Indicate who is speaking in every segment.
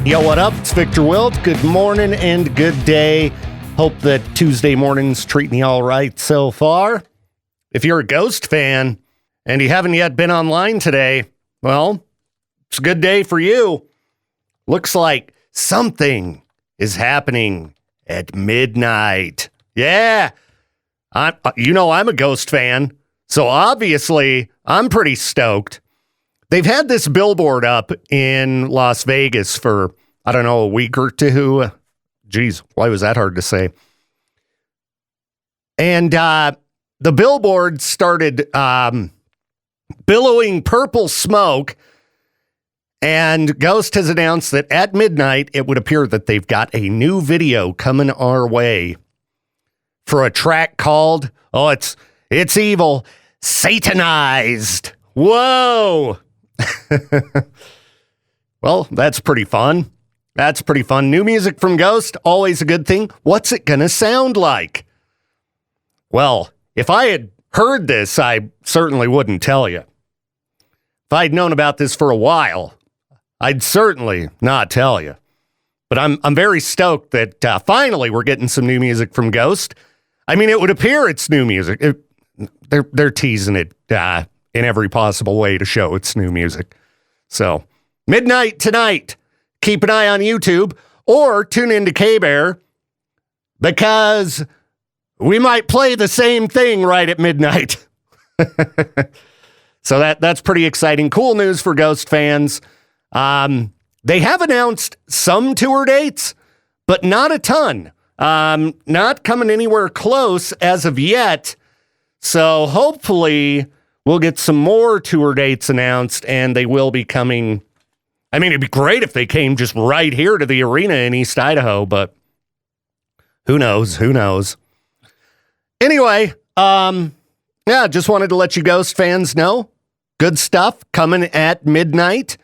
Speaker 1: Yo, what up? It's Viktor Wilt. Good morning and good day. Hope that Tuesday morning's treating you all right so far. If you're a Ghost fan and you haven't yet been online today, well, it's a good day for you. Looks like something is happening at midnight. Yeah, I'm a Ghost fan, so obviously I'm pretty stoked. They've had this billboard up in Las Vegas for, I don't know, a week or two. Geez, why was that hard to say? And the billboard started billowing purple smoke, and Ghost has announced that at midnight, it would appear that they've got a new video coming our way for a track called, it's evil, Satanized. Whoa! Well, that's pretty fun. That's pretty fun. New music from Ghost, always a good thing. What's it gonna sound like? Well, if I had heard this, I certainly wouldn't tell you. If I'd known about this for a while, I'd certainly not tell you. But I'm very stoked that finally we're getting some new music from Ghost. I mean, it would appear it's new music. They're teasing it in every possible way to show it's new music. So, midnight tonight. Keep an eye on YouTube or tune into KBear because we might play the same thing right at midnight. So that's pretty exciting. Cool news for Ghost fans. They have announced some tour dates, but not a ton. Not coming anywhere close as of yet. So hopefully we'll get some more tour dates announced, and they will be coming. I mean, it'd be great if they came just right here to the arena in East Idaho, but who knows? Who knows? Anyway, just wanted to let you Ghost fans know. Good stuff coming at midnight.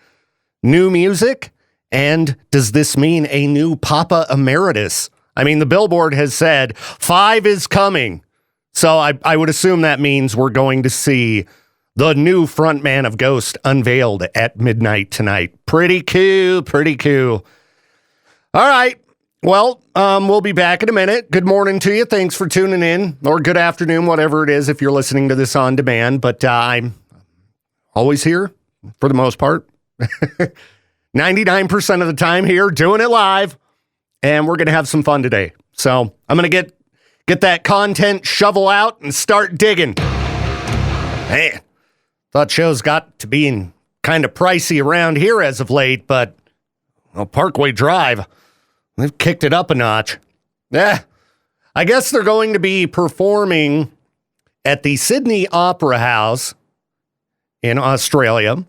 Speaker 1: New music. And does this mean a new Papa Emeritus? I mean, the billboard has said 5 is coming. So I would assume that means we're going to see the new frontman of Ghost unveiled at midnight tonight. Pretty cool, pretty cool. All right. Well, we'll be back in a minute. Good morning to you. Thanks for tuning in. Or good afternoon, whatever it is, if you're listening to this on demand. But I'm always here for the most part. 99% of the time here, doing it live. And we're going to have some fun today. So I'm going to get that content shovel out and start digging. Man, thought shows got to being kind of pricey around here as of late, but Parkway Drive, they've kicked it up a notch. I guess they're going to be performing at the Sydney Opera House in Australia,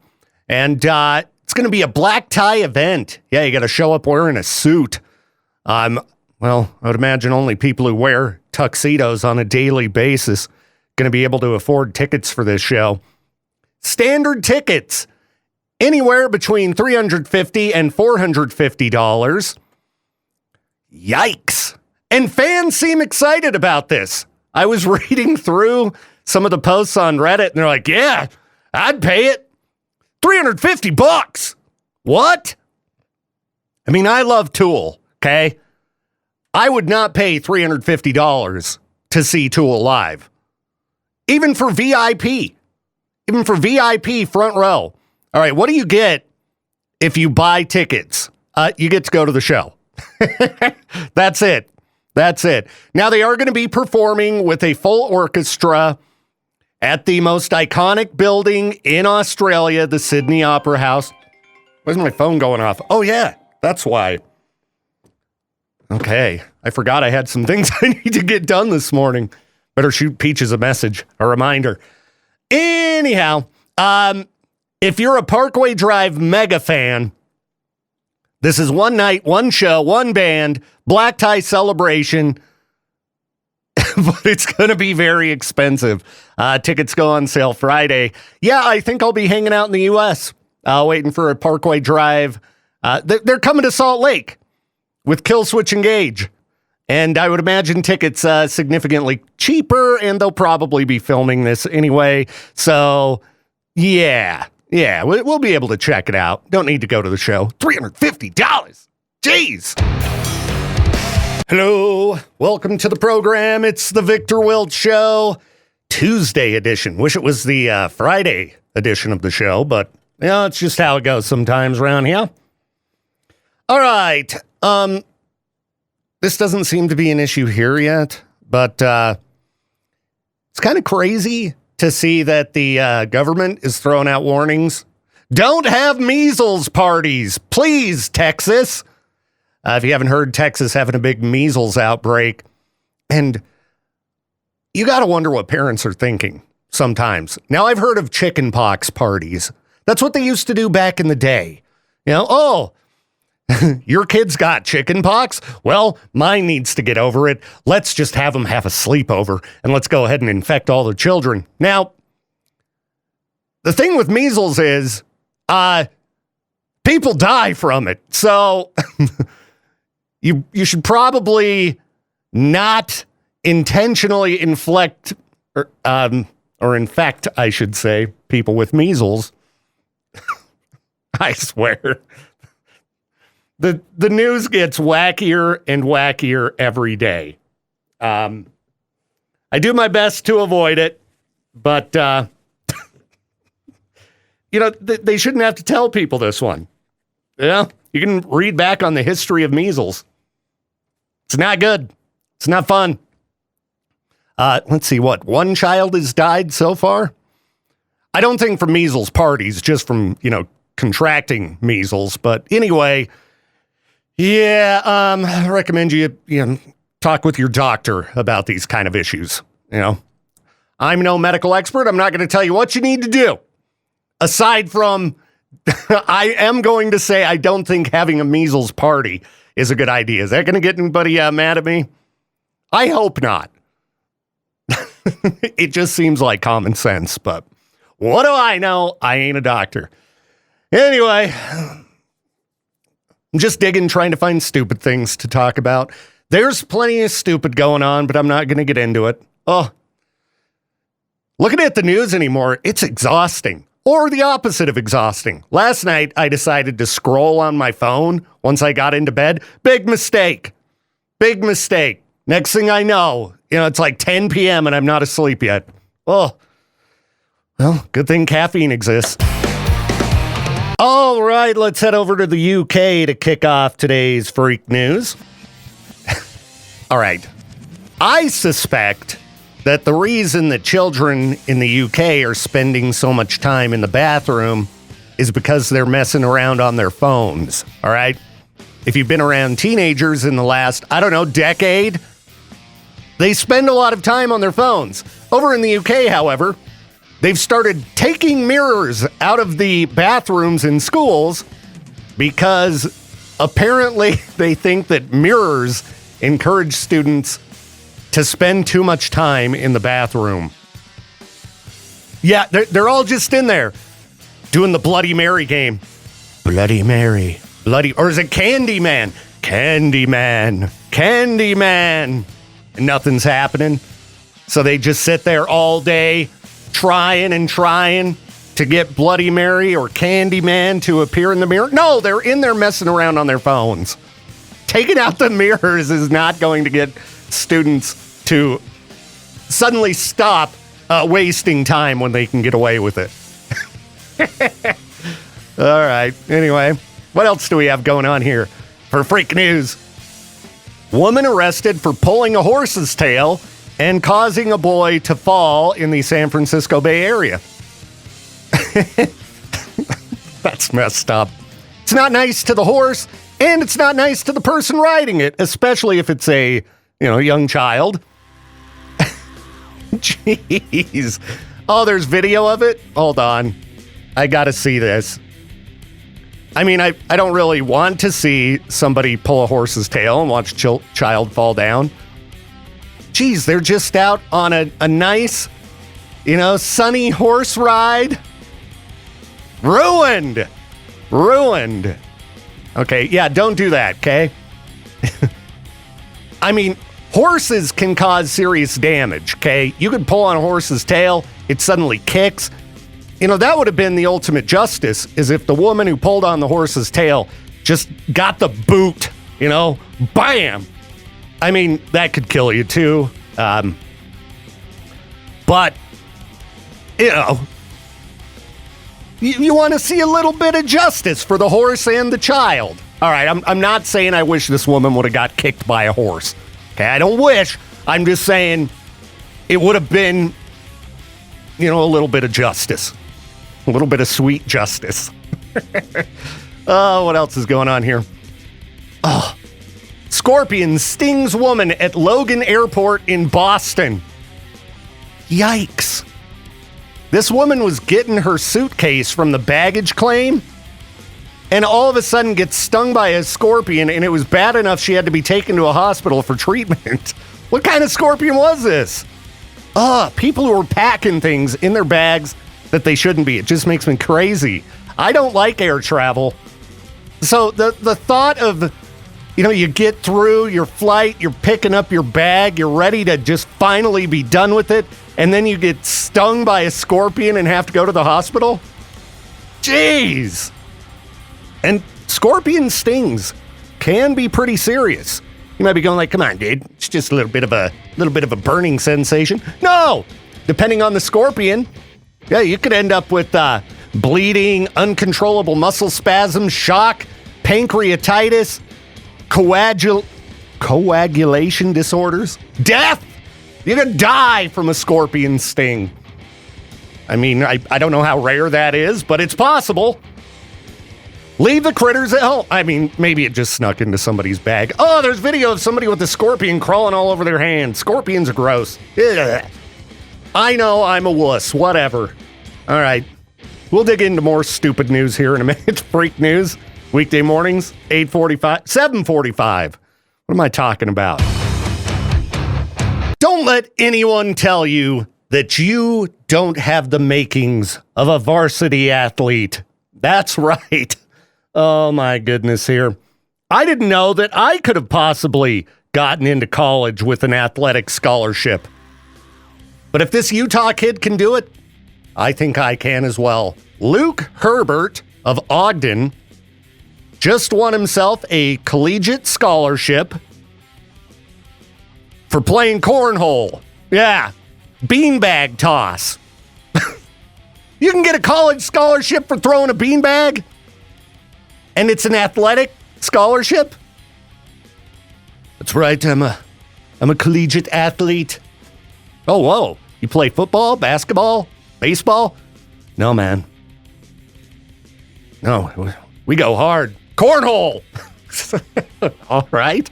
Speaker 1: and it's going to be a black tie event. Yeah, you got to show up wearing a suit. Well, I would imagine only people who wear tuxedos on a daily basis going to be able to afford tickets for this show. Standard tickets, anywhere between $350 and $450. Yikes. And fans seem excited about this. I was reading through some of the posts on Reddit, and they're like, yeah, I'd pay it. $350. What? I mean, I love Tool, okay? I would not pay $350 to see Tool live. Even for VIP. Even for VIP front row. All right, what do you get if you buy tickets? You get to go to the show. That's it. That's it. Now, they are going to be performing with a full orchestra at the most iconic building in Australia, the Sydney Opera House. Where's my phone going off? Oh, yeah, that's why. Okay, I forgot I had some things I need to get done this morning. Better shoot Peaches a message, a reminder. Anyhow, if you're a Parkway Drive mega fan, this is one night, one show, one band, black tie celebration, but it's going to be very expensive. Tickets go on sale Friday. Yeah, I think I'll be hanging out in the U.S., waiting for a Parkway Drive. They're coming to Salt Lake with Kill Switch Engage. And I would imagine tickets significantly cheaper, and they'll probably be filming this anyway. So, yeah, Yeah, we'll be able to check it out. Don't need to go to the show. $350. Jeez. Hello. Welcome to the program. It's the Viktor Wilt Show, Tuesday edition. Wish it was the Friday edition of the show, but it's just how it goes sometimes around here. All right. This doesn't seem to be an issue here yet, but it's kind of crazy to see that the government is throwing out warnings. Don't have measles parties, please, Texas. If you haven't heard, Texas having a big measles outbreak. And you got to wonder what parents are thinking sometimes. Now, I've heard of chicken pox parties. That's what they used to do back in the day. Your kid's got chicken pox? Well, mine needs to get over it. Let's just have them have a sleepover and let's go ahead and infect all the children. Now, the thing with measles is, people die from it. So you should probably not intentionally infect, or infect, I should say, people with measles. I swear. The news gets wackier and wackier every day. I do my best to avoid it, but, they shouldn't have to tell people this one. You can read back on the history of measles. It's not good. It's not fun. Let's see, one child has died so far? I don't think from measles parties, just from, contracting measles. But anyway... Yeah, I recommend you talk with your doctor about these kind of issues. I'm no medical expert. I'm not going to tell you what you need to do. Aside from, I am going to say I don't think having a measles party is a good idea. Is that going to get anybody mad at me? I hope not. It just seems like common sense, but what do I know? I ain't a doctor. Anyway... I'm just digging, trying to find stupid things to talk about. There's plenty of stupid going on, but I'm not going to get into it. Oh, looking at the news anymore, it's exhausting. Or the opposite of exhausting. Last night, I decided to scroll on my phone once I got into bed. Big mistake. Big mistake. Next thing I know, it's like 10 p.m. and I'm not asleep yet. Oh, well, good thing caffeine exists. All right, let's head over to the UK to kick off today's freak news. All right. I suspect that the reason that children in the UK are spending so much time in the bathroom is because they're messing around on their phones. All right. If you've been around teenagers in the last, decade, they spend a lot of time on their phones. Over in the UK, however, they've started taking mirrors out of the bathrooms in schools because apparently they think that mirrors encourage students to spend too much time in the bathroom. Yeah, they're all just in there doing the Bloody Mary game. Bloody Mary. Or is it Candyman? Candyman. And nothing's happening. So they just sit there all day trying to get Bloody Mary or Candyman to appear in the mirror. No, they're in there messing around on their phones. Taking out the mirrors is not going to get students to suddenly stop wasting time when they can get away with it. All right. Anyway, what else do we have going on here for freak news? Woman arrested for pulling a horse's tail and causing a boy to fall in the San Francisco Bay Area. That's messed up. It's not nice to the horse, and it's not nice to the person riding it, especially if it's a, young child. Jeez. Oh, there's video of it? Hold on. I gotta see this. I mean, I don't really want to see somebody pull a horse's tail and watch child fall down. Geez, they're just out on a nice, sunny horse ride. Ruined. Okay, yeah, don't do that, okay? I mean, horses can cause serious damage, okay? You could pull on a horse's tail, it suddenly kicks. that would have been the ultimate justice, is if the woman who pulled on the horse's tail just got the boot, bam. I mean, that could kill you too. But, you want to see a little bit of justice for the horse and the child. All right, I'm not saying I wish this woman would have got kicked by a horse. Okay, I don't wish. I'm just saying it would have been, a little bit of justice. A little bit of sweet justice. Oh, what else is going on here? Oh, scorpion stings woman at Logan Airport in Boston. Yikes. This woman was getting her suitcase from the baggage claim and all of a sudden gets stung by a scorpion, and it was bad enough she had to be taken to a hospital for treatment. What kind of scorpion was this? People who are packing things in their bags that they shouldn't be. It just makes me crazy. I don't like air travel. So the thought of, you get through your flight, you're picking up your bag, you're ready to just finally be done with it, and then you get stung by a scorpion and have to go to the hospital? Jeez. And scorpion stings can be pretty serious. You might be going like, come on, dude, it's just a little bit of a burning sensation. No! Depending on the scorpion, yeah, you could end up with bleeding, uncontrollable muscle spasms, shock, pancreatitis, coagulation disorders, death. You could die from a scorpion sting. I mean, I don't know how rare that is, but it's possible. Leave the critters at home. I mean, maybe it just snuck into somebody's bag. Oh, there's video of somebody with a scorpion crawling all over their hand. Scorpions are gross. Ugh. I know, I'm a wuss. Whatever. All right. We'll dig into more stupid news here in a minute. Freak news. Weekday mornings, 8:45, 7:45. What am I talking about? Don't let anyone tell you that you don't have the makings of a varsity athlete. That's right. Oh, my goodness here. I didn't know that I could have possibly gotten into college with an athletic scholarship. But if this Utah kid can do it, I think I can as well. Luke Herbert of Ogden just won himself a collegiate scholarship for playing cornhole. Yeah, beanbag toss. You can get a college scholarship for throwing a beanbag? And it's an athletic scholarship? That's right, I'm a collegiate athlete. Oh, whoa. You play football, basketball, baseball? No, man. No, we go hard. Cornhole! All right.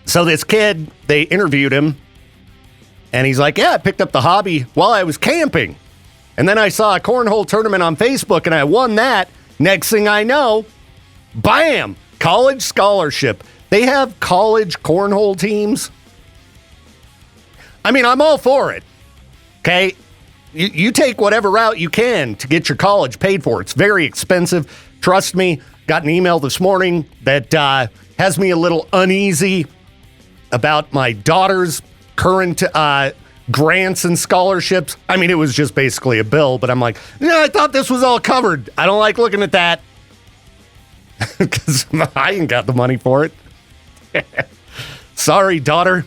Speaker 1: So this kid, they interviewed him, and he's like, yeah, I picked up the hobby while I was camping. And then I saw a cornhole tournament on Facebook, and I won that. Next thing I know, bam, college scholarship. They have college cornhole teams. I mean, I'm all for it, okay? You take whatever route you can to get your college paid for. It's very expensive. Trust me, got an email this morning that has me a little uneasy about my daughter's current grants and scholarships. I mean, it was just basically a bill, but I'm like, yeah, I thought this was all covered. I don't like looking at that because I ain't got the money for it. Sorry, daughter.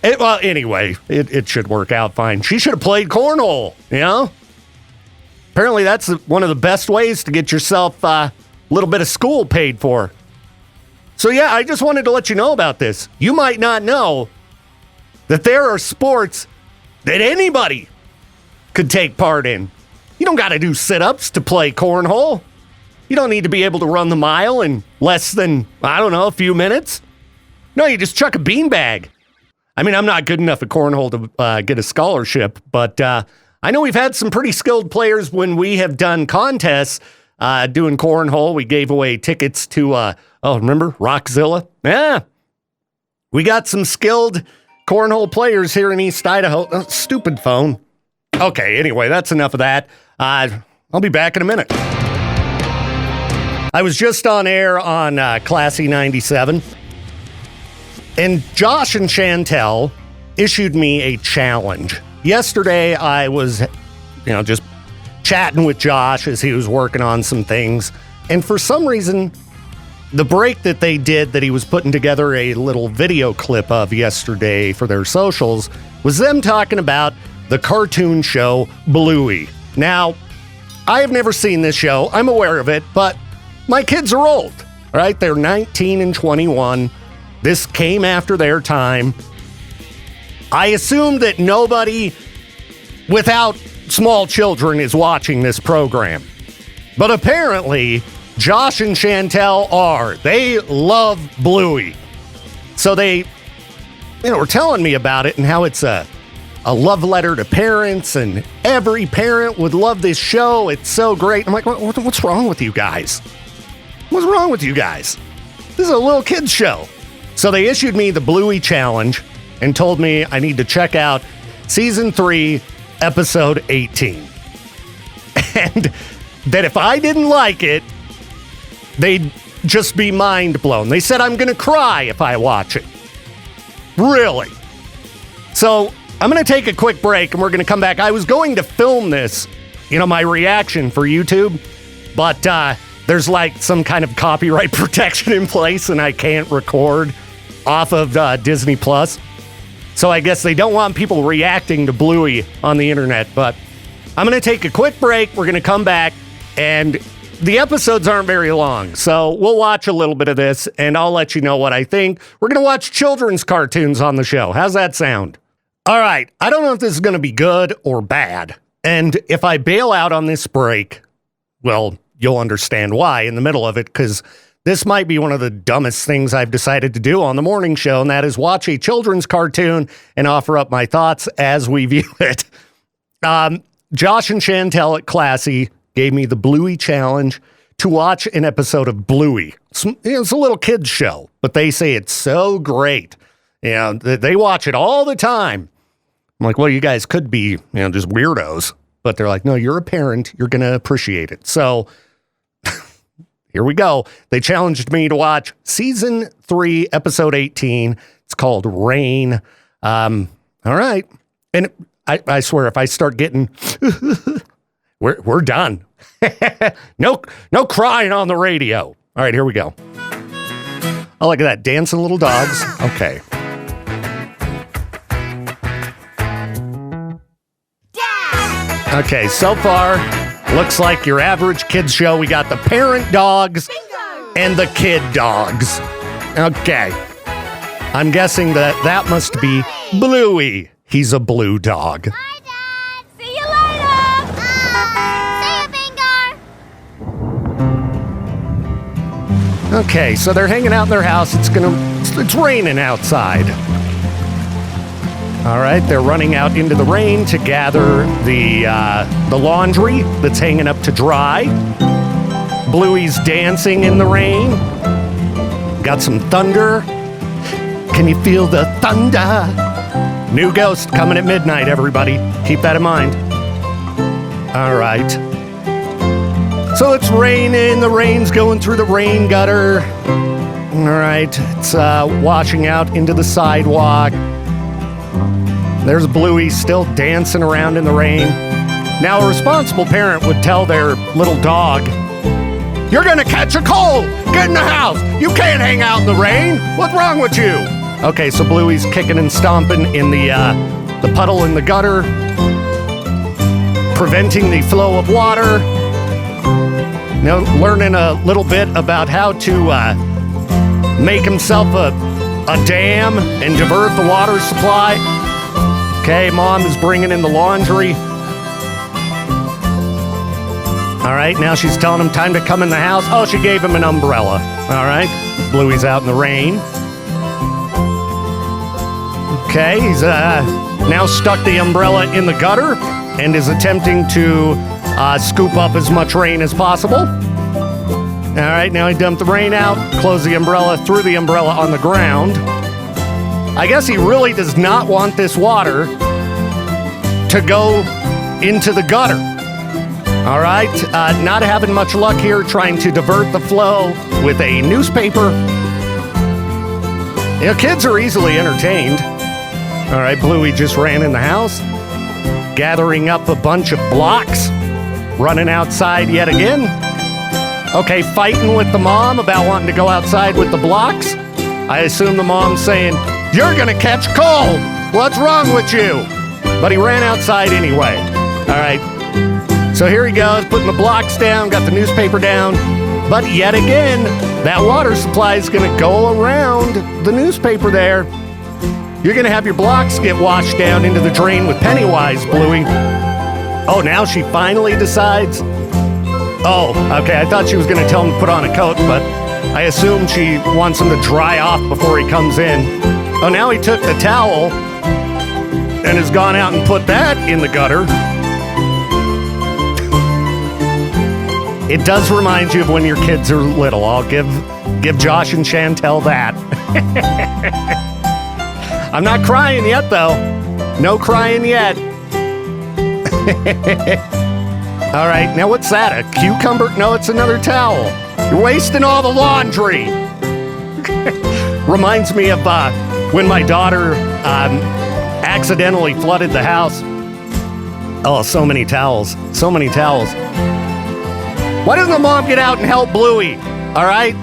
Speaker 1: Anyway, it should work out fine. She should have played cornhole, Apparently, that's one of the best ways to get yourself a little bit of school paid for. So, yeah, I just wanted to let you know about this. You might not know that there are sports that anybody could take part in. You don't got to do sit-ups to play cornhole. You don't need to be able to run the mile in less than, a few minutes. No, you just chuck a beanbag. I mean, I'm not good enough at cornhole to get a scholarship, but I know we've had some pretty skilled players when we have done contests doing cornhole. We gave away tickets to, remember, Rockzilla? Yeah. We got some skilled cornhole players here in East Idaho. Oh, stupid phone. Okay, anyway, that's enough of that. I'll be back in a minute. I was just on air on Classy 97, and Josh and Chantel issued me a challenge. Yesterday, I was just chatting with Josh as he was working on some things. And for some reason, the break that they did that he was putting together a little video clip of yesterday for their socials was them talking about the cartoon show Bluey. Now, I have never seen this show. I'm aware of it, but my kids are old, right? They're 19 and 21. This came after their time. I assume that nobody without small children is watching this program. But apparently, Josh and Chantel are. They love Bluey. So they, were telling me about it and how it's a love letter to parents, and every parent would love this show. It's so great. I'm like, what's wrong with you guys? What's wrong with you guys? This is a little kid's show. So they issued me the Bluey challenge and told me I need to check out season 3, episode 18. And that if I didn't like it, they'd just be mind blown. They said I'm going to cry if I watch it. Really? So I'm going to take a quick break and we're going to come back. I was going to film this, my reaction for YouTube, but there's like some kind of copyright protection in place and I can't record off of Disney Plus. So I guess they don't want people reacting to Bluey on the internet, but I'm going to take a quick break. We're going to come back, and the episodes aren't very long, so we'll watch a little bit of this, and I'll let you know what I think. We're going to watch children's cartoons on the show. How's that sound? All right, I don't know if this is going to be good or bad, and if I bail out on this break, well, you'll understand why in the middle of it, because this might be one of the dumbest things I've decided to do on the morning show, and that is watch a children's cartoon and offer up my thoughts as we view it. Josh and Chantel at Classy gave me the Bluey challenge to watch an episode of Bluey. It's a little kid's show, but they say it's so great. They watch it all the time. I'm like, well, you guys could be, just weirdos. But they're like, no, you're a parent. You're going to appreciate it. So here we go. They challenged me to watch season 3, episode 18. It's called Rain. All right. And I swear, if I start getting, we're done. No crying on the radio. All right, here we go. Oh, look at that. Dancing little dogs. Okay. Okay, so far, looks like your average kids show. We got the parent dogs and the kid dogs. Okay. I'm guessing that must be Bluey. He's a blue dog.
Speaker 2: Bye, Dad. See you later. See ya, Finger.
Speaker 1: Okay, so they're hanging out in their house. It's raining outside. All right, they're running out into the rain to gather the laundry that's hanging up to dry. Bluey's dancing in the rain. Got some thunder. Can you feel the thunder? New Ghost coming at midnight, everybody. Keep that in mind. All right. So it's raining. The rain's going through the rain gutter. All right. It's washing out into the sidewalk. There's Bluey still dancing around in the rain. Now, a responsible parent would tell their little dog, "You're going to catch a cold. Get in the house. You can't hang out in the rain. What's wrong with you?" Okay, so Bluey's kicking and stomping in the puddle in the gutter, preventing the flow of water. Learning a little bit about how to make himself a dam and divert the water supply. Okay, Mom is bringing in the laundry. All right, now she's telling him time to come in the house. Oh, she gave him an umbrella. All right, Bluey's out in the rain. Okay, he's now stuck the umbrella in the gutter and is attempting to scoop up as much rain as possible. All right, now he dumped the rain out, closed the umbrella, threw the umbrella on the ground. I guess he really does not want this water to go into the gutter. All right, not having much luck here, trying to divert the flow with a newspaper. Kids are easily entertained. All right, Bluey just ran in the house. gathering up a bunch of blocks, running outside yet again. Okay, fighting with the mom about wanting to go outside with the blocks. I assume the mom's saying, "You're gonna catch cold. What's wrong with you?" But he ran outside anyway. All right. So here he goes, putting the blocks down, got the newspaper down. But yet again, that water supply is going to go around the newspaper there. You're going to have your blocks get washed down into the drain with Pennywise, Bluey. Oh, now she finally decides. Oh, okay, I thought she was going to tell him to put on a coat, but I assume she wants him to dry off before he comes in. Oh, now he took the towel and has gone out and put that in the gutter. It does remind you of when your kids are little. I'll give Josh and Chantel that. I'm not crying yet, though. No crying yet. All right, now what's that? A cucumber? No, it's another towel. You're wasting all the laundry. Reminds me of when my daughter accidentally flooded the house. Oh, so many towels. So many towels. Why doesn't the mom get out and help Bluey? All right?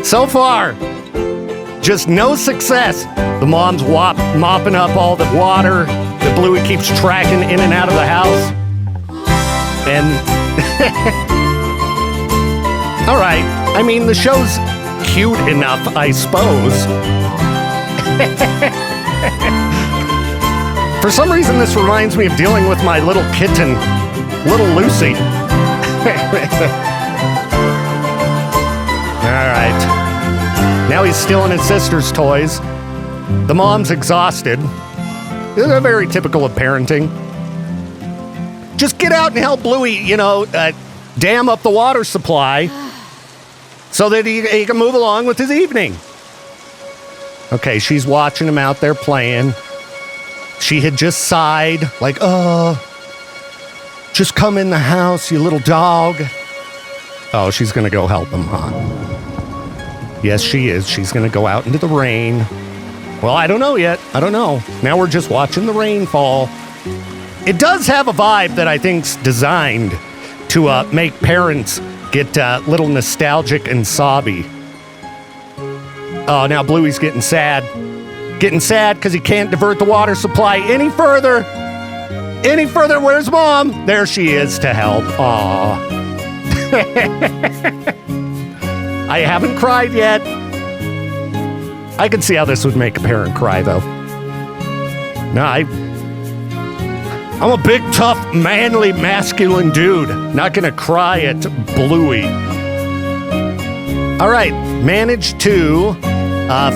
Speaker 1: So far, just no success. The mom's mopping up all the water that Bluey keeps tracking in and out of the house. And, all right. I mean, the show's cute enough, I suppose. For some reason, this reminds me of dealing with my little kitten, little Lucy. All right. Now he's stealing his sister's toys. The mom's exhausted. This is very typical of parenting. Just get out and help Bluey, dam up the water supply so that he can move along with his evening. Okay, she's watching him out there playing. She had just sighed, like, "Oh, just come in the house, you little dog." Oh, she's going to go help him, huh? Yes, she is. She's going to go out into the rain. Well, I don't know yet. I don't know. Now we're just watching the rain fall. It does have a vibe that I think's designed to make parents get a little nostalgic and sobby. Oh, now Bluey's getting sad. Getting sad because he can't divert the water supply any further. Any further. Where's Mom? There she is to help. Aw. I haven't cried yet. I can see how this would make a parent cry, though. No, I'm a big, tough, manly, masculine dude. Not gonna cry at Bluey. All right, managed to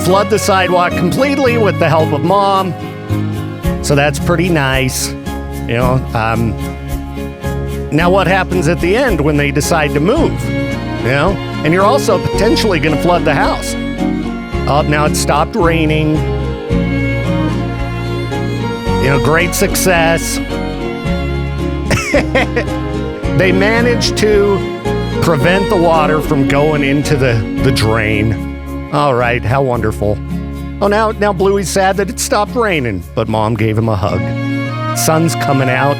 Speaker 1: flood the sidewalk completely with the help of Mom. So that's pretty nice. Now what happens at the end when they decide to move? And you're also potentially going to flood the house. Oh, now it stopped raining. Great success. They managed to prevent the water from going into the drain. All right, how wonderful. Oh, now Bluey's sad that it stopped raining, but Mom gave him a hug. Sun's coming out.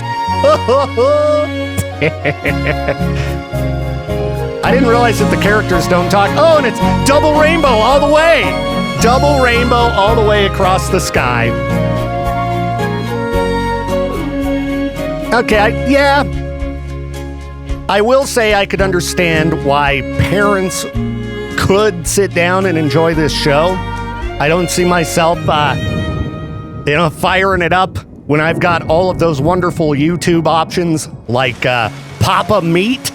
Speaker 1: I didn't realize that the characters don't talk. Oh, and it's double rainbow all the way. Double rainbow all the way across the sky. Okay, I will say I could understand why parents could sit down and enjoy this show. I don't see myself, firing it up when I've got all of those wonderful YouTube options like Papa Meat.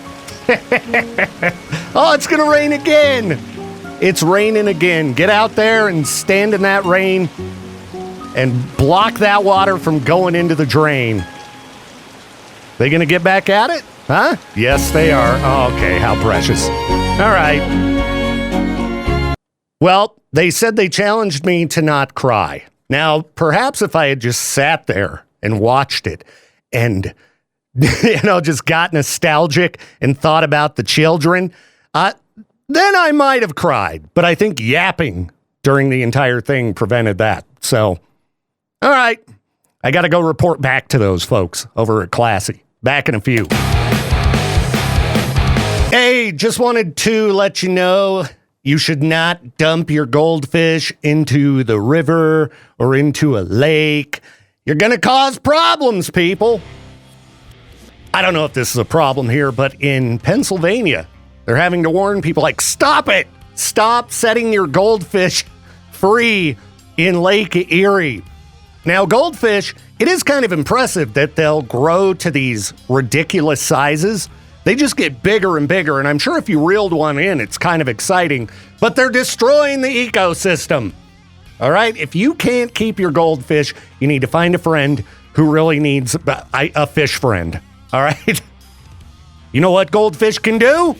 Speaker 1: Oh, it's going to rain again. It's raining again. Get out there and stand in that rain and block that water from going into the drain. They going to get back at it? Huh? Yes, they are. Oh, okay, how precious. All right. Well, they said they challenged me to not cry. Now, perhaps if I had just sat there and watched it and, just got nostalgic and thought about the children, then I might have cried. But I think yapping during the entire thing prevented that. So All right. I got to go report back to those folks over at Classy. Back in a few. Hey, just wanted to let you know you should not dump your goldfish into the river or into a lake. You're going to cause problems, people. I don't know if this is a problem here, but in Pennsylvania, they're having to warn people like, stop it. Stop setting your goldfish free in Lake Erie. Now, goldfish, it is kind of impressive that they'll grow to these ridiculous sizes. They just get bigger and bigger, and I'm sure if you reeled one in, it's kind of exciting, but they're destroying the ecosystem. All right? If you can't keep your goldfish, you need to find a friend who really needs a fish friend. All right? You know what goldfish can do?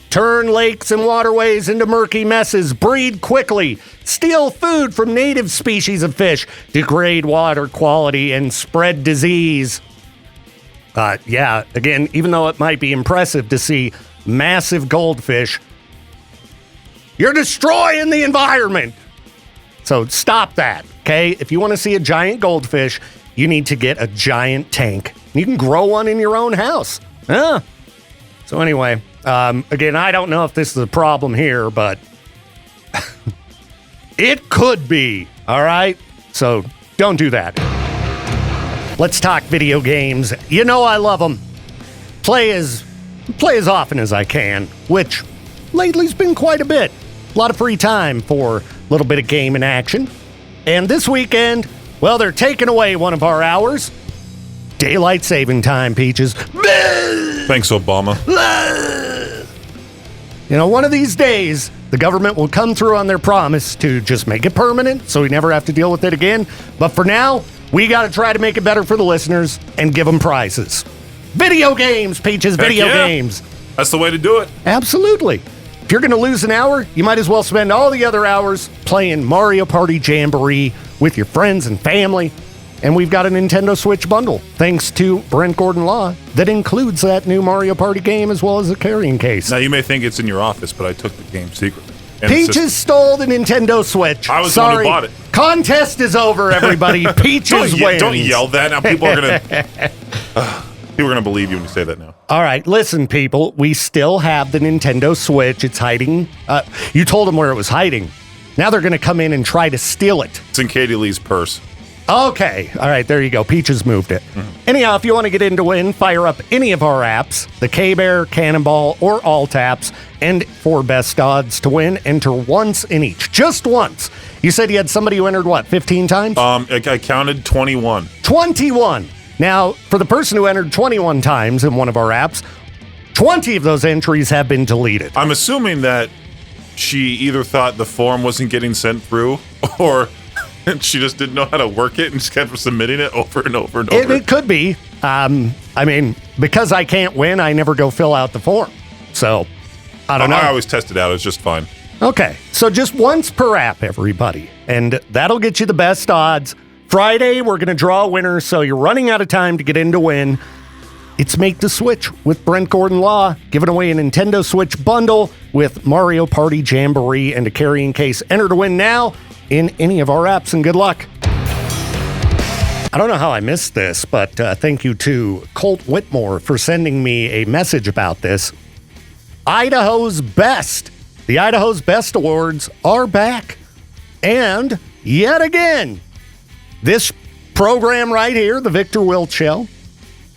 Speaker 1: Turn lakes and waterways into murky messes, breed quickly, steal food from native species of fish, degrade water quality, and spread disease. Again, even though it might be impressive to see massive goldfish, you're destroying the environment. So stop that, okay? If you want to see a giant goldfish, you need to get a giant tank. You can grow one in your own house. Yeah. So anyway, again, I don't know if this is a problem here, but it could be, all right? So don't do that. Let's talk video games. You know I love them. Play as often as I can, which lately's been quite a bit. A lot of free time for a little bit of game and action. And this weekend, well, they're taking away one of our hours. Daylight saving time, Peaches.
Speaker 2: Thanks, Obama.
Speaker 1: You know, one of these days, the government will come through on their promise to just make it permanent so we never have to deal with it again. But for now, we got to try to make it better for the listeners and give them prizes. Video games, Peaches, video games.
Speaker 2: That's the way to do it.
Speaker 1: Absolutely. If you're going to lose an hour, you might as well spend all the other hours playing Mario Party Jamboree with your friends and family. And we've got a Nintendo Switch bundle, thanks to Brent Gordon Law, that includes that new Mario Party game as well as a carrying case.
Speaker 2: Now, you may think it's in your office, but I took the game secretly.
Speaker 1: Peaches stole the Nintendo Switch.
Speaker 2: I was the one who bought it.
Speaker 1: Contest is over, everybody. Peaches wins.
Speaker 2: Don't yell that. Now people are going to believe you when you say that now.
Speaker 1: All right, listen, people. We still have the Nintendo Switch. It's hiding. You told them where it was hiding. Now they're going to come in and try to steal it.
Speaker 2: It's in Katie Lee's purse.
Speaker 1: Okay. All right, there you go. Peaches moved it. Mm-hmm. Anyhow, if you want to get in to win, fire up any of our apps, the KBear, Cannonball, or Alt apps, and for best odds to win, enter once in each. Just once. You said you had somebody who entered, 15 times?
Speaker 2: I counted 21.
Speaker 1: 21. Now, for the person who entered 21 times in one of our apps, 20 of those entries have been deleted.
Speaker 2: I'm assuming that she either thought the form wasn't getting sent through, or she just didn't know how to work it and just kept submitting it over and over and over.
Speaker 1: It could be. Because I can't win, I never go fill out the form. So, I don't know.
Speaker 2: I always test it out. It's just fine.
Speaker 1: Okay, so just once per app, everybody. And that'll get you the best odds. Friday, we're going to draw a winner, so you're running out of time to get in to win. It's Make the Switch with Brent Gordon Law, giving away a Nintendo Switch bundle with Mario Party Jamboree and a carrying case. Enter to win now in any of our apps, and good luck. I don't know how I missed this, but thank you to Colt Whitmore for sending me a message about this. Idaho's Best. The Idaho's Best Awards are back. And yet again, this program right here, the Viktor Wilt Show,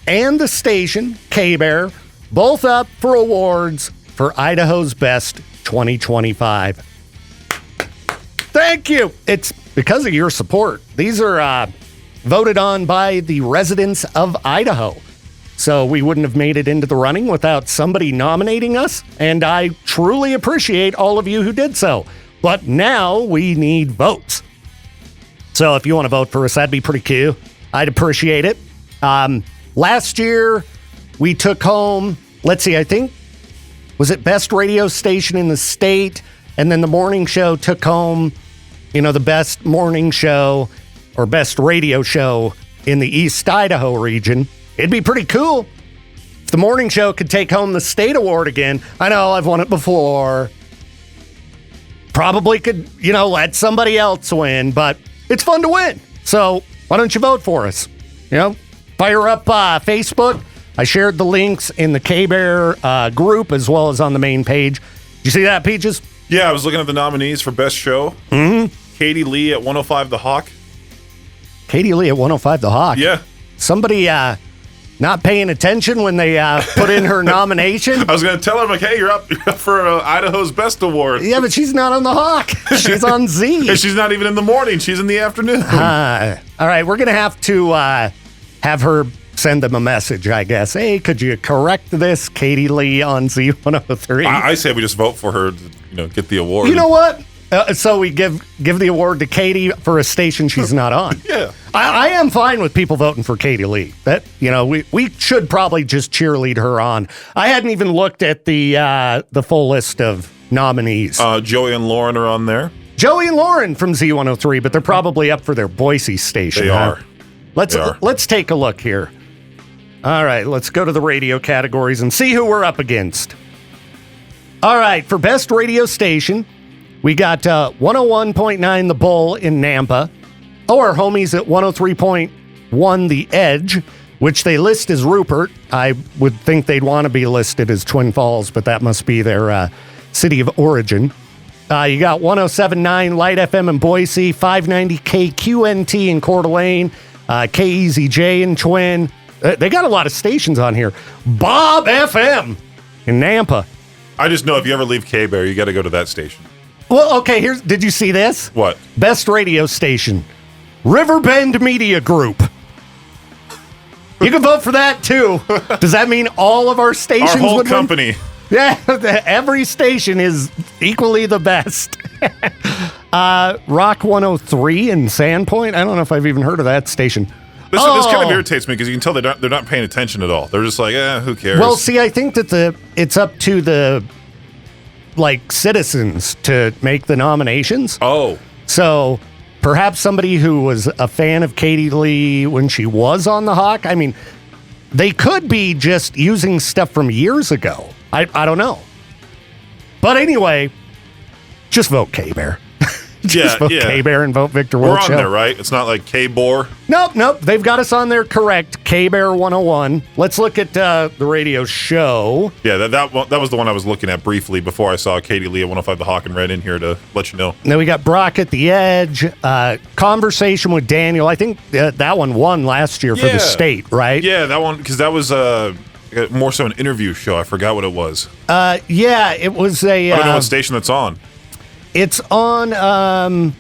Speaker 1: and the station, KBear, both up for awards for Idaho's Best 2025. Thank you. It's because of your support. These are voted on by the residents of Idaho. So we wouldn't have made it into the running without somebody nominating us. And I truly appreciate all of you who did so. But now we need votes. So if you want to vote for us, that'd be pretty cool. I'd appreciate it. Last year, we took home, let's see, I think, was it best radio station in the state? And then the morning show took home, the best morning show or best radio show in the East Idaho region. It'd be pretty cool if the morning show could take home the state award again. I know I've won it before. Probably could, let somebody else win, but it's fun to win. So why don't you vote for us? Fire up Facebook. I shared the links in the KBear group as well as on the main page. Did you see that, Peaches?
Speaker 2: Yeah, I was looking at the nominees for Best Show.
Speaker 1: Mm-hmm.
Speaker 2: Katie Lee at 105 The Hawk.
Speaker 1: Katie Lee at 105 The Hawk.
Speaker 2: Yeah.
Speaker 1: Somebody not paying attention when they put in her nomination.
Speaker 2: I was going to tell her, hey, you're up for Idaho's Best Award.
Speaker 1: Yeah, but she's not on The Hawk. She's on Z.
Speaker 2: And she's not even in the morning. She's in the afternoon.
Speaker 1: All right, we're going to have to have her send them a message, I guess. Hey, could you correct this, Katie Lee on Z103?
Speaker 2: I say we just vote for her to get the award.
Speaker 1: You know what? So we give the award to Katie for a station she's not on.
Speaker 2: Yeah.
Speaker 1: I am fine with people voting for Katie Lee. That we should probably just cheerlead her on. I hadn't even looked at the full list of nominees.
Speaker 2: Joey and Lauren are on there.
Speaker 1: Joey and Lauren from Z103, but they're probably up for their Boise station.
Speaker 2: They are.
Speaker 1: Let's take a look here. All right, let's go to the radio categories and see who we're up against. All right, for best radio station, we got 101.9 The Bull in Nampa. Our homies at 103.1 The Edge, which they list as Rupert. I would think they'd want to be listed as Twin Falls, but that must be their city of origin. You got 107.9 Light FM in Boise, 590 KQNT in Coeur d'Alene, KEZJ in Twin. They got a lot of stations on here. Bob FM in Nampa.
Speaker 2: I just know if you ever leave KBear, you got to go to that station.
Speaker 1: Well, okay, did you see this?
Speaker 2: What?
Speaker 1: Best radio station. Riverbend Media Group. You can vote for that, too. Does that mean all of our stations
Speaker 2: Our whole
Speaker 1: would
Speaker 2: company.
Speaker 1: Win? Yeah, every station is equally the best. Rock 103 in Sandpoint. I don't know if I've even heard of that station.
Speaker 2: This kind of irritates me because you can tell they're not paying attention at all. They're just like, who cares?
Speaker 1: Well, see, I think that it's up to the citizens to make the nominations.
Speaker 2: Oh.
Speaker 1: So perhaps somebody who was a fan of Katie Lee when she was on the Hawk. I mean, they could be just using stuff from years ago. I don't know. But anyway, just vote KBear. Just vote KBear and vote Viktor Wilt Show.
Speaker 2: We're on there, right? It's not like KBoar.
Speaker 1: Nope. They've got us on there correct. KBear 101. Let's look at the radio show.
Speaker 2: Yeah, that was the one I was looking at briefly before I saw Katie Lee at 105 The Hawk and ran in here to let you know.
Speaker 1: Then we got Brock at the Edge. Conversation with Daniel. I think that one won last year for the state, right?
Speaker 2: Yeah, that one, because that was more so an interview show. I forgot what it was.
Speaker 1: Yeah, it was a...
Speaker 2: I don't know what station that's on.
Speaker 1: It's on,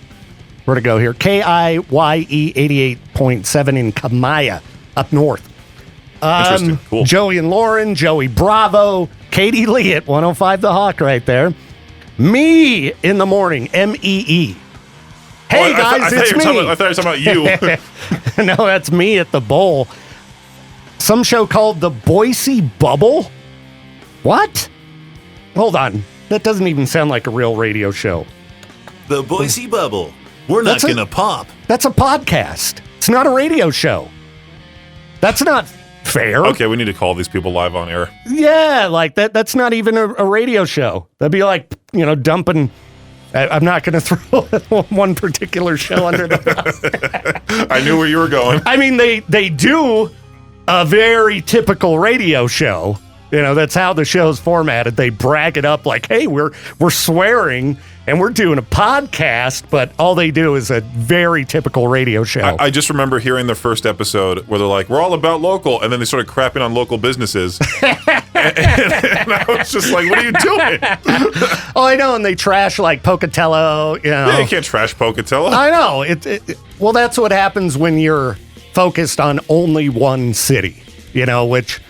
Speaker 1: where to go here? KIYE 88.7 in Kamaya, up north.
Speaker 2: Interesting. Cool.
Speaker 1: Joey and Lauren, Joey Bravo, Katie Lee at 105 The Hawk right there. Me in the morning, MEE. Hey, guys, it's me.
Speaker 2: I thought you were talking about you.
Speaker 1: No, that's me at the Bowl. Some show called The Boise Bubble? What? Hold on. That doesn't even sound like a real radio show.
Speaker 3: The Boise Bubble. We're not going to pop.
Speaker 1: That's a podcast. It's not a radio show. That's not fair.
Speaker 2: Okay, we need to call these people live on air.
Speaker 1: Yeah, like that's not even a radio show. That'd be like, dumping... I'm not going to throw one particular show under the bus.
Speaker 2: I knew where you were going.
Speaker 1: I mean, they do a very typical radio show. That's how the show's formatted. They brag it up like, hey, we're swearing and we're doing a podcast, but all they do is a very typical radio show.
Speaker 2: I just remember hearing the first episode where they're like, we're all about local, and then they started crapping on local businesses. and I was just like, what are you doing?
Speaker 1: Oh, I know, and they trash like Pocatello.
Speaker 2: Yeah, you can't trash Pocatello.
Speaker 1: I know. Well, that's what happens when you're focused on only one city, which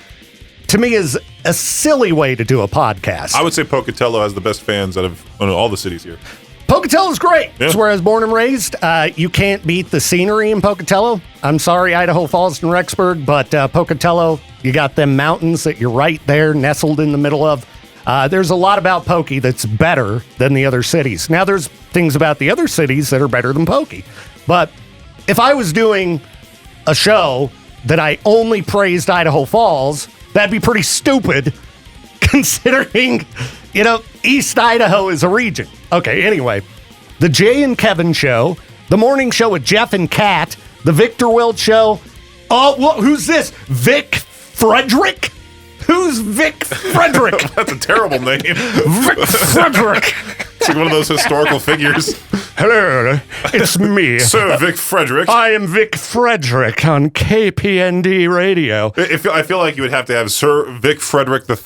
Speaker 1: to me is a silly way to do a podcast.
Speaker 2: I would say Pocatello has the best fans out of all the cities here.
Speaker 1: Pocatello's great.
Speaker 2: Yeah.
Speaker 1: That's where I was born and raised. You can't beat the scenery in Pocatello. I'm sorry, Idaho Falls and Rexburg, but Pocatello, you got them mountains that you're right there nestled in the middle of. There's a lot about Pokey that's better than the other cities. Now, there's things about the other cities that are better than Pokey. But if I was doing a show that I only praised Idaho Falls, that'd be pretty stupid considering, East Idaho is a region. Okay, anyway, the Jay and Kevin Show, the morning show with Jeff and Kat, The Viktor Wilt Show. Oh, well, who's this? Vic Frederick? Who's Vic Frederick?
Speaker 2: That's a terrible name.
Speaker 1: Vic Frederick.
Speaker 2: It's like one of those historical figures.
Speaker 1: Hello, it's me.
Speaker 2: Sir Vic Frederick.
Speaker 1: I am Vic Frederick on KPND Radio.
Speaker 2: I feel like you would have to have Sir Vic Frederick III.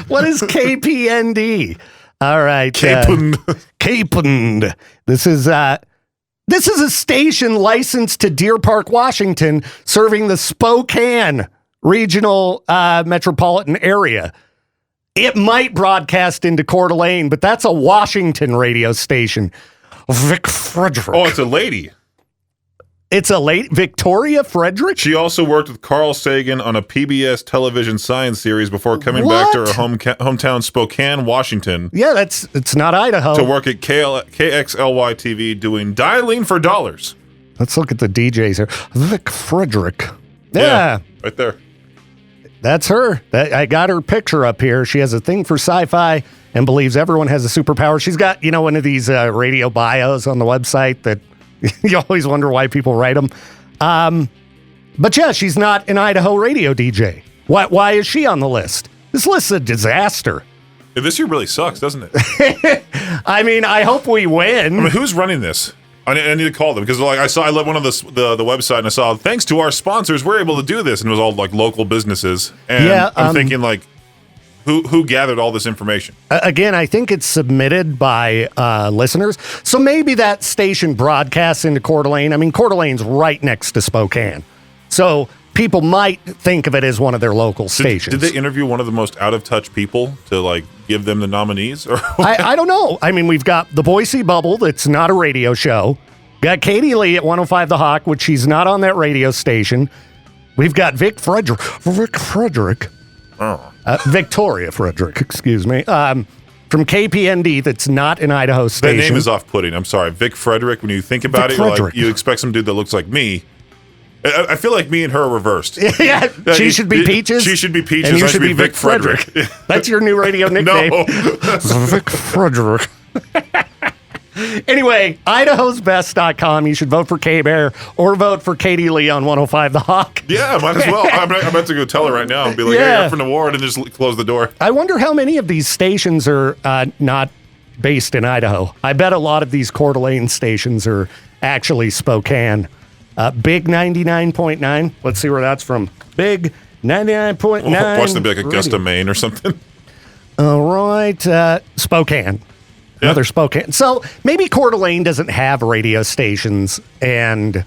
Speaker 1: What is KPND? All right. KPND. This is a station licensed to Deer Park, Washington, serving the Spokane regional metropolitan area. It might broadcast into Coeur d'Alene, but that's a Washington radio station. Vic Frederick.
Speaker 2: Oh, it's a lady.
Speaker 1: It's a lady? Victoria Frederick?
Speaker 2: She also worked with Carl Sagan on a PBS television science series before coming back to her hometown Spokane, Washington.
Speaker 1: Yeah, it's not Idaho.
Speaker 2: To work at KXLY TV doing dialing for dollars.
Speaker 1: Let's look at the DJs here. Vic Frederick. Yeah.
Speaker 2: Right there.
Speaker 1: That's her. I got her picture up here. She has a thing for sci-fi and believes everyone has a superpower. She's got, one of these radio bios on the website that you always wonder why people write them. But yeah, she's not an Idaho radio DJ. Why is she on the list? This list's a disaster.
Speaker 2: This year really sucks, doesn't it?
Speaker 1: I mean, I hope we win.
Speaker 2: I mean, who's running this? I need to call them because I led one of the website and I saw, thanks to our sponsors, we're able to do this, and it was all like local businesses. And I'm thinking like, who gathered all this information?
Speaker 1: Again, I think it's submitted by listeners. So maybe that station broadcasts into Coeur d'Alene. I mean, Coeur d'Alene's right next to Spokane, so people might think of it as one of their local stations.
Speaker 2: Did they interview one of the most out of touch people to like give them the nominees? Or
Speaker 1: I don't know. I mean, we've got the Boise Bubble. That's not a radio show. Got Katie Lee at 105 The Hawk, which she's not on that radio station. We've got Vic Frederick. Victoria Frederick, excuse me. From KPND, that's not an Idaho station.
Speaker 2: That name is off-putting. I'm sorry. Vic Frederick, when you think about it, like, you expect some dude that looks like me. I feel like me and her are reversed.
Speaker 1: Yeah, she should be Peaches.
Speaker 2: She should be Peaches.
Speaker 1: And you should be Vic Frederick. That's your new radio nickname.
Speaker 2: No.
Speaker 1: Vic Frederick. Anyway, idahosbest.com. You should vote for KBear or vote for Katie Lee on 105 The Hawk.
Speaker 2: Yeah, might as well. I'm about to go tell her right now and be like, hey, up for an award, and just close the door.
Speaker 1: I wonder how many of these stations are not based in Idaho. I bet a lot of these Coeur d'Alene stations are actually Spokane. Big 99.9. Let's see where that's from. Big 99.9.
Speaker 2: Watch them be like Augusta, Maine or something.
Speaker 1: All right. Spokane. Another Spokane. So maybe Coeur d'Alene doesn't have radio stations, and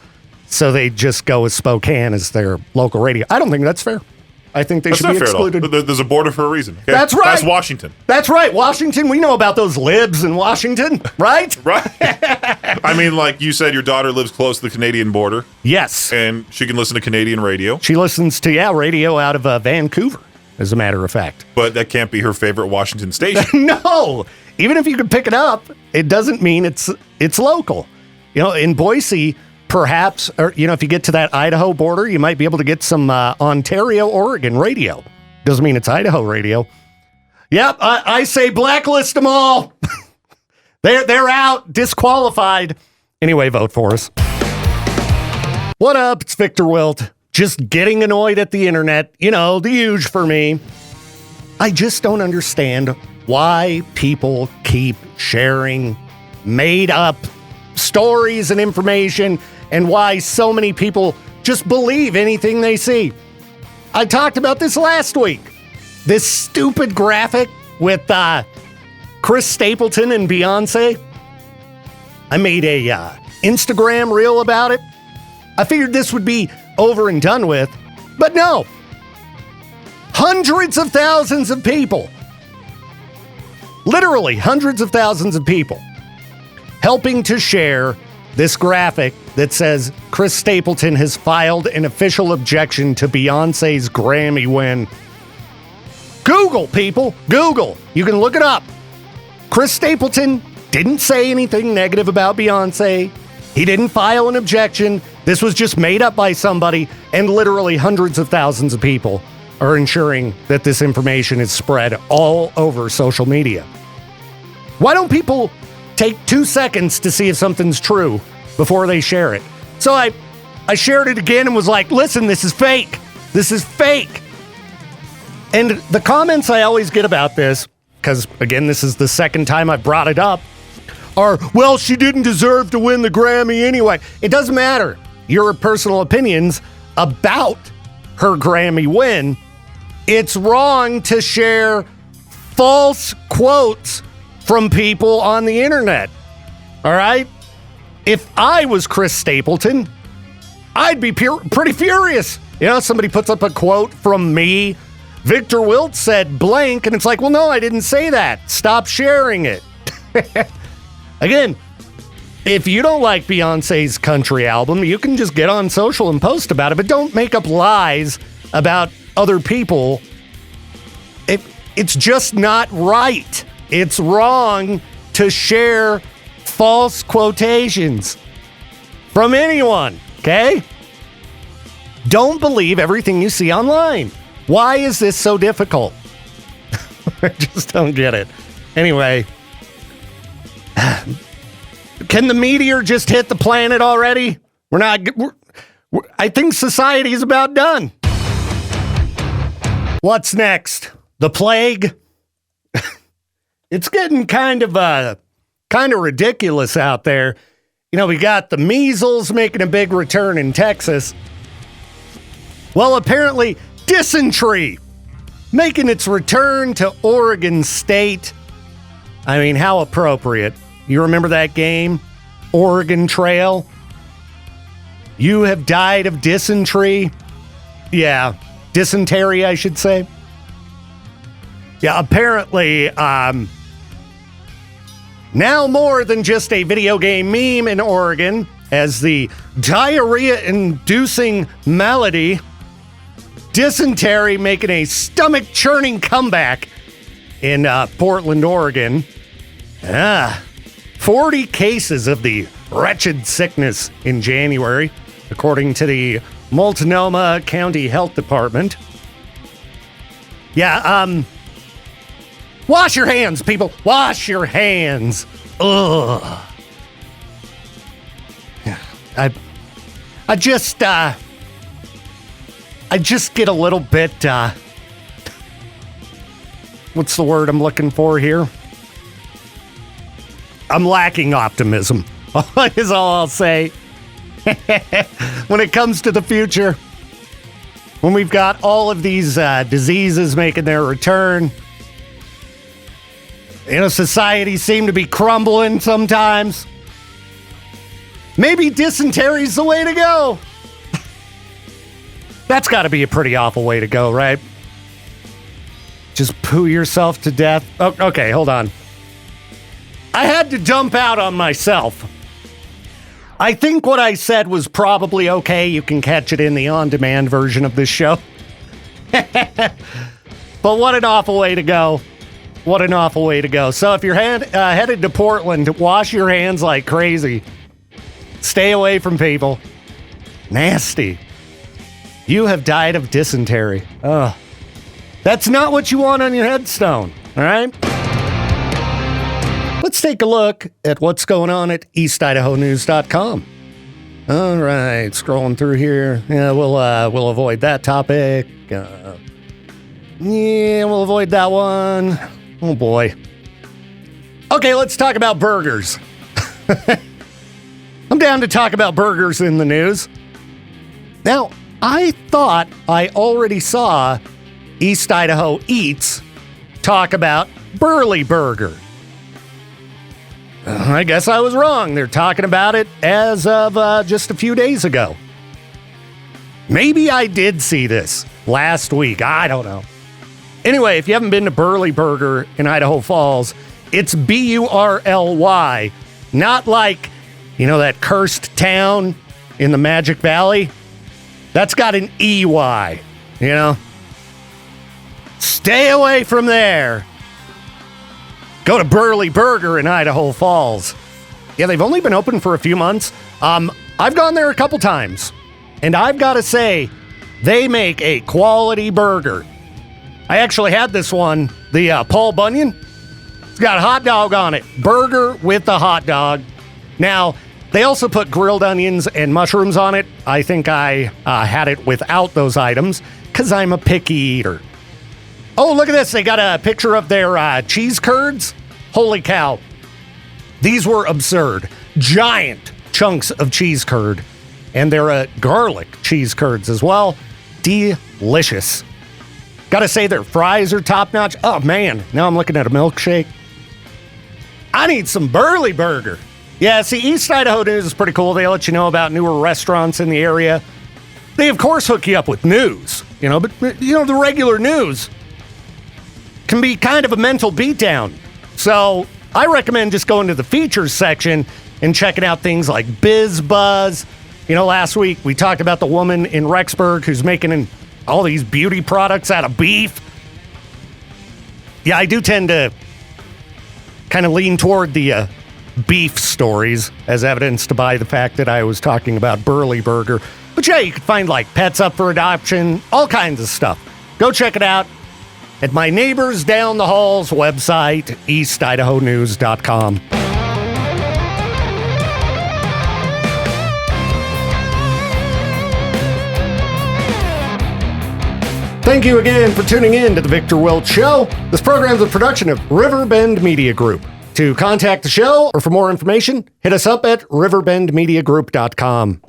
Speaker 1: so they just go with Spokane as their local radio. I don't think that's fair. I think they should be excluded.
Speaker 2: There's a border for a reason. Okay?
Speaker 1: That's right.
Speaker 2: That's Washington.
Speaker 1: That's right. Washington. We know about those libs in Washington, right?
Speaker 2: Right. I mean, like you said, your daughter lives close to the Canadian border.
Speaker 1: Yes.
Speaker 2: And she can listen to Canadian radio.
Speaker 1: She listens to, radio out of Vancouver, as a matter of fact.
Speaker 2: But that can't be her favorite Washington station.
Speaker 1: No. Even if you can pick it up, it doesn't mean it's local. In Boise, perhaps, or if you get to that Idaho border, you might be able to get some Ontario, Oregon radio. Doesn't mean it's Idaho radio. Yep, I say blacklist them all. They're out, disqualified. Anyway, vote for us. What up? It's Viktor Wilt. Just getting annoyed at the internet. The huge for me. I just don't understand why people keep sharing made up stories and information, and why so many people just believe anything they see. I talked about this last week. This stupid graphic with Chris Stapleton and Beyonce. I made a Instagram reel about it. I figured this would be over and done with, but no. Hundreds of thousands of people, literally hundreds of thousands of people, helping to share this graphic that says Chris Stapleton has filed an official objection to Beyonce's Grammy win. Google, people. Google. You can look it up. Chris Stapleton didn't say anything negative about Beyonce. He didn't file an objection. This was just made up by somebody, and literally hundreds of thousands of people are ensuring that this information is spread all over social media. Why don't people take 2 seconds to see if something's true before they share it? So I shared it again and was like, listen, this is fake. This is fake. And the comments I always get about this, because, again, this is the second time I've brought it up, are, well, she didn't deserve to win the Grammy anyway. It doesn't matter. Your personal opinions about her Grammy win. It's wrong to share false quotes from people on the internet. All right? If I was Chris Stapleton, I'd be pretty furious. You know, somebody puts up a quote from me. Viktor Wilt said blank, and it's like, well, no, I didn't say that. Stop sharing it. Again, if you don't like Beyonce's country album, you can just get on social and post about it, but don't make up lies about other people. It's just not right. It's wrong to share false quotations from anyone, okay? Don't believe everything you see online. Why is this so difficult? I just don't get it. Anyway, can the meteor just hit the planet already? I think society is about done. What's next? The plague? It's getting kind of ridiculous out there. You know, we got the measles making a big return in Texas. Well, apparently dysentery making its return to Oregon State. I mean, how appropriate. You remember that game, Oregon Trail? You have died of dysentery. Yeah, dysentery, I should say. Yeah, apparently, now more than just a video game meme in Oregon, as the diarrhea-inducing malady, dysentery making a stomach-churning comeback in Portland, Oregon. 40 cases of the wretched sickness in January, according to the Multnomah County Health Department. Yeah, wash your hands, people. Wash your hands. Ugh. I just get a little bit, what's the word I'm looking for here? I'm lacking optimism, is all I'll say. When it comes to the future, when we've got all of these diseases making their return, you know, societies seem to be crumbling sometimes. Maybe dysentery's the way to go. That's got to be a pretty awful way to go, right? Just poo yourself to death. Oh, okay, hold on. I had to dump out on myself. I think what I said was probably okay. You can catch it in the on-demand version of this show. But what an awful way to go. What an awful way to go. So if you're headed to Portland, wash your hands like crazy. Stay away from people. Nasty. You have died of dysentery. Ugh. That's not what you want on your headstone, all right? Let's take a look at what's going on at eastidahonews.com. All right, scrolling through here. Yeah, we'll avoid that topic. Yeah, we'll avoid that one. Oh, boy. Okay, let's talk about burgers. I'm down to talk about burgers in the news. Now, I thought I already saw East Idaho Eats talk about Burley Burger. I guess I was wrong. They're talking about it as of just a few days ago. Maybe I did see this last week. I don't know. Anyway, if you haven't been to Burley Burger in Idaho Falls, it's Burly. Not like, you know, that cursed town in the Magic Valley. That's got an EY, you know. Stay away from there. Go to Burley Burger in Idaho Falls. Yeah, they've only been open for a few months. I've gone there a couple times, and I've got to say, they make a quality burger. I actually had this one, the Paul Bunyan. It's got a hot dog on it. Burger with a hot dog. Now, They also put grilled onions and mushrooms on it. I think I had it without those items because I'm a picky eater. Oh, look at this. They got a picture of their cheese curds. Holy cow. These were absurd. Giant chunks of cheese curd. And they're garlic cheese curds as well. Delicious. Gotta say their fries are top notch. Oh man, now I'm looking at a milkshake. I need some Burley Burger. Yeah, see, East Idaho News is pretty cool. They let you know about newer restaurants in the area. They, of course, hook you up with news, but, the regular news can be kind of a mental beatdown. So I recommend just going to the features section and checking out things like Biz Buzz. Last week we talked about the woman in Rexburg who's making all these beauty products out of beef. Yeah, I do tend to kind of lean toward the beef stories, as evidenced by the fact that I was talking about Burley Burger. But yeah, you can find like pets up for adoption, all kinds of stuff. Go check it out at my neighbors down the hall's website, eastidahonews.com. Thank you again for tuning in to the Viktor Wilt Show. This program is a production of Riverbend Media Group. To contact the show or for more information, hit us up at riverbendmediagroup.com.